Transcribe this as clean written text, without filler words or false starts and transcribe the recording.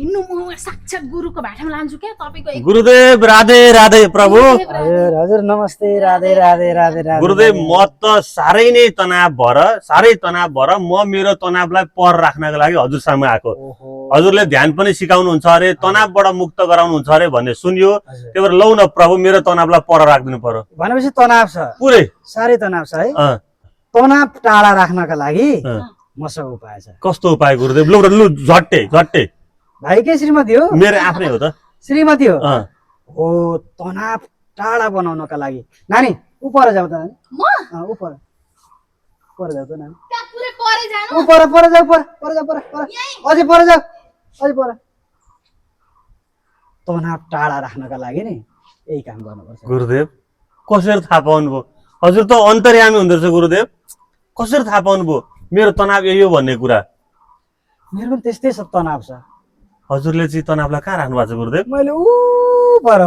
हिँड्नु म साक्षात गुरुको भाटामा लान्छु क्या तपाईको गुरुदेव राधे राधे प्रभु। हजुर हजुर नमस्ते, राधे राधे राधे राधे। गुरुदेव म त साह्रै नै तनाव भएर म मेरो तनावलाई पर राख्नको लागि हजुर सामु आएको। हजुरले ध्यान पनि सिकाउनुहुन्छ अरे, तनावबाट मुक्त गराउनुहुन्छ अरे भन्ने सुनियो। त्यही भएर लौ न प्रभु, मेरो तनावलाई पर राखिदिनु पर्यो। भनेपछि तनाव छ, पुरै साह्रै तनाव छ है। तनाव टाढा राख्नका लागि मसँग उपाय छ। कस्तो उपाय गुरुदेव? लु झट्टै झट्टै। भाइकै श्रीमती हो? मेरो आफ्नै हो त। श्रीमती हो? हो, तनाव टाढा बनाउनका लागि नानी उपर जाऊ त नानी। उपर जाऊ त नानी। पर जाऊ अझै पर जाऊ, अझै पर। तनाव टाढा राख्नका लागि नि यही काम गर्नुपर्छ। गुरुदेव कसरी थाहा पाउनुभयो? हजुर त अन्तर्यामी हुँदो रहेछ गुरुदेव, कसरी थाहा पाउनुभयो मेरो तनाव यही हो भन्ने कुरा? मेरो पनि त्यस्तै छ, तनाव छ। हजुरले चाहिँ तनावलाई कहाँ राख्नु भएको छ गुरुदेव? मैले ऊ पर